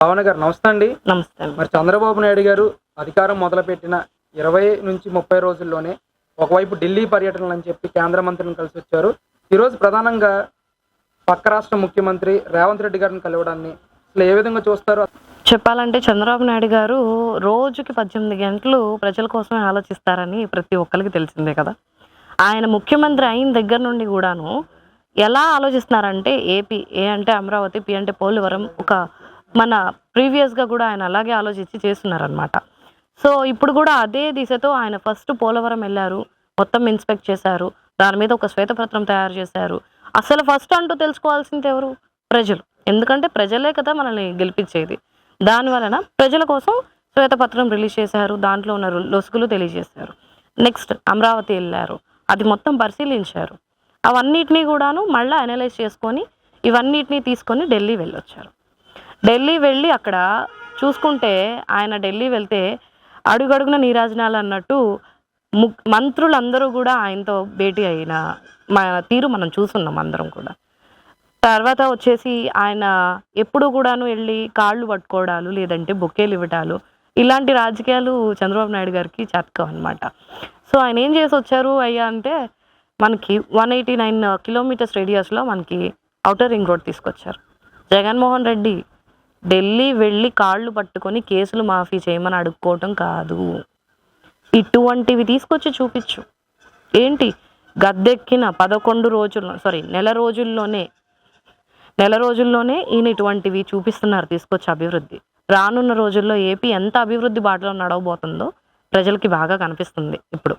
భావన గారు నమస్తే అండి. నమస్తే అండి. మరి చంద్రబాబు నాయుడు గారు అధికారం మొదలుపెట్టిన 20-30 రోజుల్లోనే ఒకవైపు ఢిల్లీ పర్యటనలని చెప్పి కేంద్ర మంత్రులను కలిసొచ్చారు. ఈరోజు ప్రధానంగా పక్క రాష్ట్ర ముఖ్యమంత్రి రేవంత్ రెడ్డి గారిని కలవడాన్ని అసలు ఏ విధంగా చూస్తారు? చెప్పాలంటే చంద్రబాబు నాయుడు గారు రోజుకి 18 గంటలు ప్రజల కోసమే ఆలోచిస్తారని ప్రతి ఒక్కరికి తెలిసిందే కదా. ఆయన ముఖ్యమంత్రి అయిన దగ్గర నుండి కూడాను ఎలా ఆలోచిస్తున్నారంటే ఏ అంటే అమరావతి, పి అంటే పోలవరం, ఒక మన ప్రీవియస్గా కూడా ఆయన అలాగే ఆలోచించి చేస్తున్నారనమాట. సో ఇప్పుడు కూడా అదే దిశతో ఆయన ఫస్ట్ పోలవరం వెళ్ళారు, మొత్తం ఇన్స్పెక్ట్ చేశారు, దాని మీద ఒక శ్వేతపత్రం తయారు చేశారు. అసలు ఫస్ట్ అంటూ తెలుసుకోవాల్సింది ఎవరు? ప్రజలు. ఎందుకంటే ప్రజలే కదా మనల్ని గెలిపించేది. దానివలన ప్రజల కోసం శ్వేతపత్రం రిలీజ్ చేశారు, దాంట్లో ఉన్న లొసుగులు తెలియజేశారు. నెక్స్ట్ అమరావతి వెళ్ళారు, అది మొత్తం పరిశీలించారు. అవన్నిటినీ కూడాను మళ్ళీ అనలైజ్ చేసుకొని ఇవన్నిటినీ తీసుకొని ఢిల్లీ వెళ్ళొచ్చారు. ఢిల్లీ వెళ్ళి అక్కడ చూసుకుంటే ఆయన ఢిల్లీ వెళ్తే అడుగడుగున నీరాజనాలు అన్నట్టు మంత్రులందరూ కూడా ఆయనతో భేటీ అయిన తీరు మనం చూస్తున్నాం అందరం కూడా. తర్వాత వచ్చేసి ఆయన ఎప్పుడు కూడాను వెళ్ళి కాళ్ళు పట్టుకోవడాలు, లేదంటే బొకేలు ఇవ్వటాలు, ఇలాంటి రాజకీయాలు చంద్రబాబు నాయుడు గారికి చేతకం అనమాట. సో ఆయన ఏం చేసి వచ్చారు అయ్యా అంటే, మనకి 189 కిలోమీటర్స్ రేడియస్లో మనకి ఔటర్ రింగ్ రోడ్ తీసుకొచ్చారు. జగన్మోహన్ రెడ్డి ఢిల్లీ వెళ్ళి కాళ్ళు పట్టుకొని కేసులు మాఫీ చేయమని అడుక్కోవటం కాదు, ఇటువంటివి తీసుకొచ్చి చూపించు. ఏంటి గద్దెక్కిన 11 నెల రోజుల్లోనే ఈయన ఇటువంటివి చూపిస్తున్నారు తీసుకొచ్చి అభివృద్ధి. రానున్న రోజుల్లో ఏపీ ఎంత అభివృద్ధి బాటలో నడవబోతుందో ప్రజలకి బాగా కనిపిస్తుంది. ఇప్పుడు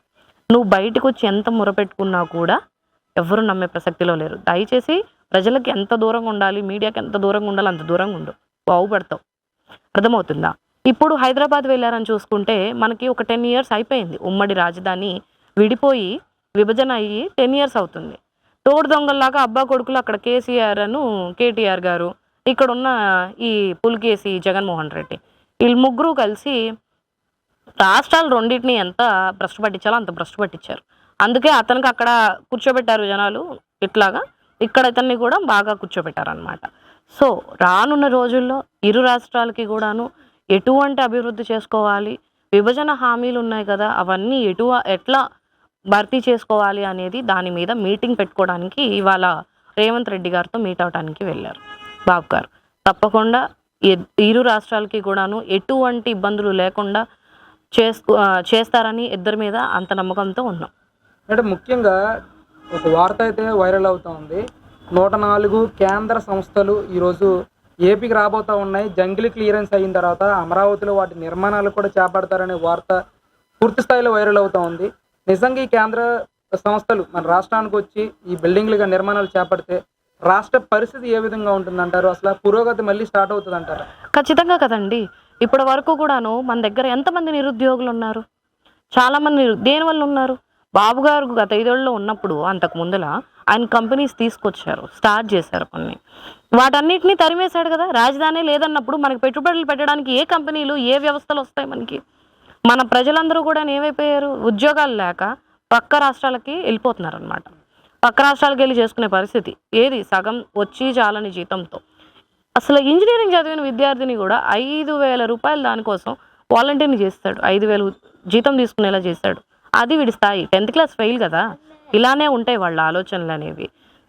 నువ్వు బయటకు వచ్చి ఎంత మొరపెట్టుకున్నా కూడా ఎవరు నమ్మే ప్రసక్తిలో లేరు. దయచేసి ప్రజలకి ఎంత దూరంగా ఉండాలి, మీడియాకి ఎంత దూరంగా ఉండాలి అంత దూరంగా ఉండు, బాగుపడతావు. అర్థమవుతుందా? ఇప్పుడు హైదరాబాద్ వెళ్ళారని చూసుకుంటే మనకి ఒక 10 years అయిపోయింది. ఉమ్మడి రాజధాని విడిపోయి విభజన అయ్యి 10 years అవుతుంది. తోడు దొంగల్లాగా అబ్బా కొడుకులు అక్కడ కేటీఆర్ గారు, ఇక్కడ ఉన్న ఈ పులికేసి జగన్మోహన్ రెడ్డి, వీళ్ళు ముగ్గురు కలిసి రాష్ట్రాలు రెండింటిని ఎంత భ్రష్టు పట్టించాలో అంత భ్రష్టు పట్టించారు. అందుకే అతనికి అక్కడ కూర్చోబెట్టారు జనాలు, ఇట్లాగా ఇక్కడ ఇతన్ని కూడా బాగా కూర్చోబెట్టారనమాట. సో రానున్న రోజుల్లో ఇరు రాష్ట్రాలకి కూడాను ఎటువంటి అభివృద్ధి చేసుకోవాలి, విభజన హామీలు ఉన్నాయి కదా, అవన్నీ ఎట్లా భర్తీ చేసుకోవాలి అనేది దాని మీద మీటింగ్ పెట్టుకోవడానికి ఇవాళ రేవంత్ రెడ్డి గారితో మీట్ అవడానికి వెళ్ళారు బాబు గారు. తప్పకుండా ఇరు రాష్ట్రాలకి కూడాను ఎటువంటి ఇబ్బందులు లేకుండా చేస్తారని ఇద్దరి మీద అంత నమ్మకంతో ఉన్నాం. అంటే ముఖ్యంగా ఒక వార్త అయితే వైరల్ అవుతూ ఉంది. 104 కేంద్ర సంస్థలు ఈరోజు ఏపీకి రాబోతూ ఉన్నాయి. జంగిల్ క్లియరెన్స్ అయిన తర్వాత అమరావతిలో వాటి నిర్మాణాలు కూడా చేపడతారనే వార్త పూర్తి స్థాయిలో వైరల్ అవుతూ ఉంది. నిజంగా ఈ కేంద్ర సంస్థలు మన రాష్ట్రానికి వచ్చి ఈ బిల్డింగ్లుగా నిర్మాణాలు చేపడితే రాష్ట్ర పరిస్థితి ఏ విధంగా ఉంటుందంటారు? అసలు పురోగతి మళ్ళీ స్టార్ట్ అవుతుంది అంటారా? ఖచ్చితంగా కదండి. ఇప్పటి వరకు కూడాను మన దగ్గర ఎంతమంది నిరుద్యోగులు ఉన్నారు? చాలామంది దేనివల్ల ఉన్నారు? బాబు గారు గత 5 ఏళ్ళలో ఉన్నప్పుడు అంతకు ముందల ఆయన కంపెనీస్ తీసుకొచ్చారు, స్టార్ట్ చేశారు కొన్ని, వాటన్నిటిని తరిమేశాడు కదా. రాజధాని లేదన్నప్పుడు మనకి పెట్టుబడులు పెట్టడానికి ఏ కంపెనీలు, ఏ వ్యవస్థలు వస్తాయి మనకి? మన ప్రజలందరూ కూడా ఏమైపోయారు? ఉద్యోగాలు లేక పక్క రాష్ట్రాలకి వెళ్ళిపోతున్నారు అనమాట. పక్క రాష్ట్రాలకు వెళ్ళి చేసుకునే పరిస్థితి ఏది? సగం వచ్చి చాలని జీతంతో. అసలు ఇంజనీరింగ్ చదివిన విద్యార్థిని కూడా 5,000 రూపాయలు దానికోసం వాలంటీర్ని చేస్తాడు, 5,000 జీతం తీసుకునేలా చేస్తాడు. అది వీడి స్థాయి. 10th క్లాస్ ఫెయిల్ కదా. ఇలానే ఉంటాయి వాళ్ళ ఆలోచనలు అనేవి.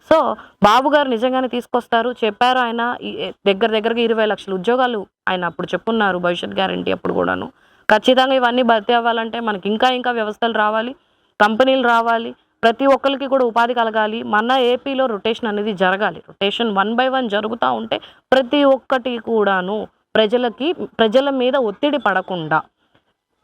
సో బాబు గారు నిజంగానే తీసుకొస్తారు, చెప్పారు. ఆయన దగ్గరగా 20 లక్షల ఉద్యోగాలు ఆయన అప్పుడు చెప్పున్నారు, భవిష్యత్ గ్యారంటీ అప్పుడు కూడాను. ఖచ్చితంగా ఇవన్నీ భర్తీ అవ్వాలంటే మనకి ఇంకా వ్యవస్థలు రావాలి, కంపెనీలు రావాలి, ప్రతి ఒక్కరికి కూడా ఉపాధి కలగాలి. మన ఏపీలో రొటేషన్ అనేది జరగాలి. రొటేషన్ 1 by 1 జరుగుతూ ఉంటే ప్రతి ఒక్కటి కూడాను ప్రజల మీద ఒత్తిడి పడకుండా,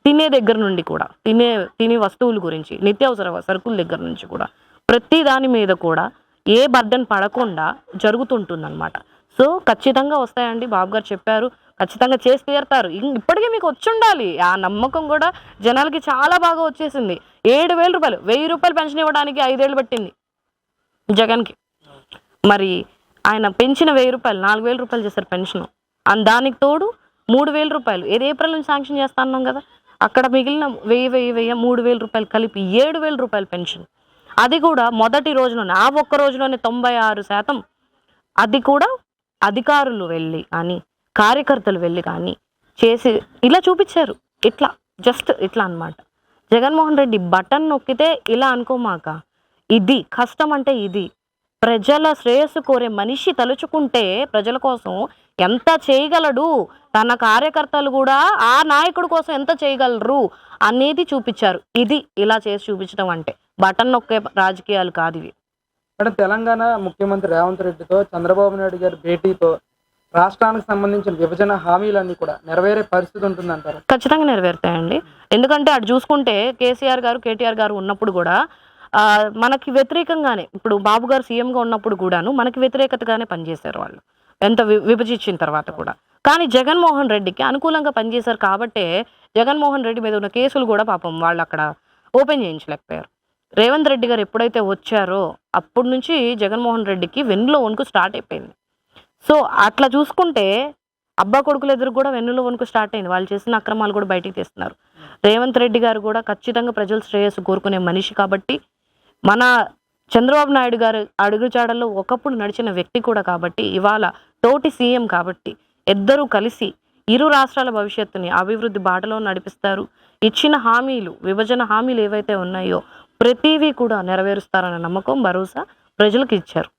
తినే దగ్గర నుండి కూడా, తినే వస్తువుల గురించి, నిత్యావసర సరుకుల దగ్గర నుంచి కూడా ప్రతి దాని మీద కూడా ఏ బర్డన్ పడకుండా జరుగుతుంటుందన్నమాట. సో ఖచ్చితంగా వస్తాయండి. బాబు గారు చెప్పారు, ఖచ్చితంగా చేసి తీరుతారు. ఇప్పటికే మీకు వచ్చి ఉండాలి. ఆ నమ్మకం కూడా జనాలకి చాలా బాగా వచ్చేసింది. 7,000 రూపాయలు, 1,000 రూపాయలు పెన్షన్ ఇవ్వడానికి 5 ఏళ్ళు పట్టింది జగన్కి. మరి ఆయన పెంచిన 1,000 రూపాయలు 4,000 రూపాయలు చేశారు పెన్షన్. దానికి తోడు 3,000 రూపాయలు ఏది ఏప్రిల్ నుంచి శాంక్షన్ చేస్తా అన్నాం కదా, అక్కడ మిగిలిన 1,000 3,000 రూపాయలు కలిపి 7,000 రూపాయలు పెన్షన్. అది కూడా మొదటి రోజులోనే, ఆ ఒక్క రోజులోనే 96% అది కూడా అధికారులు వెళ్ళి అని కార్యకర్తలు వెళ్ళి కానీ చేసి ఇలా చూపించారు. ఇట్లా జస్ట్ ఇట్లా అన్నమాట. జగన్మోహన్ రెడ్డి బటన్ నొక్కితే ఇలా అనుకోమాక, ఇది కష్టం అంటే ఇది. ప్రజల శ్రేయస్సు కోరే మనిషి తలుచుకుంటే ప్రజల కోసం ఎంత చేయగలడు, తన కార్యకర్తలు కూడా ఆ నాయకుడి కోసం ఎంత చేయగలరు అనేది చూపించారు. ఇది ఇలా చేసి చూపించడం అంటే బటన్ నొక్కే రాజకీయాలు కాదు ఇవి. అంటే తెలంగాణ ముఖ్యమంత్రి రేవంత్ రెడ్డితో చంద్రబాబు నాయుడు గారి భేటీతో రాష్ట్రానికి సంబంధించిన విభజన హామీలన్నీ కూడా నెరవేరే పరిస్థితి ఉంటుందంటారు? ఖచ్చితంగా నెరవేరుతాయండి. ఎందుకంటే అటు చూసుకుంటే కేసీఆర్ గారు, కేటీఆర్ గారు ఉన్నప్పుడు కూడా మనకి వ్యతిరేకంగానే, ఇప్పుడు బాబు గారు సీఎంగా ఉన్నప్పుడు కూడాను మనకి వ్యతిరేకతగానే పనిచేశారు వాళ్ళు, ఎంత విభజించిన తర్వాత కూడా. కానీ జగన్మోహన్ రెడ్డికి అనుకూలంగా పనిచేశారు కాబట్టే జగన్మోహన్ రెడ్డి మీద ఉన్న కేసులు కూడా పాపం వాళ్ళు అక్కడ ఓపెన్ చేయించలేకపోయారు. రేవంత్ రెడ్డి గారు ఎప్పుడైతే వచ్చారో అప్పటి నుంచి జగన్మోహన్ రెడ్డికి వెన్నులో వణుకు స్టార్ట్ అయిపోయింది. సో అట్లా చూసుకుంటే అబ్బా కొడుకులు ఎదురు కూడా వెన్నులో వణుకు స్టార్ట్ అయింది. వాళ్ళు చేసిన అక్రమాలు కూడా బయటికి తీస్తున్నారు. రేవంత్ రెడ్డి గారు కూడా ఖచ్చితంగా ప్రజల శ్రేయస్సు కోరుకునే మనిషి కాబట్టి, మన చంద్రబాబు నాయుడు గారు అడుగుజాడల్లో ఒకప్పుడు నడిచిన వ్యక్తి కూడా కాబట్టి, ఇవాళ తోటి సీఎం కాబట్టి ఇద్దరూ కలిసి ఇరు రాష్ట్రాల భవిష్యత్తుని అభివృద్ధి బాటలో నడిపిస్తారు. ఇచ్చిన హామీలు, విభజన హామీలు ఏవైతే ఉన్నాయో ప్రతివీ కూడా నెరవేరుస్తారన్న నమ్మకం, భరోసా ప్రజలకు ఇచ్చారు.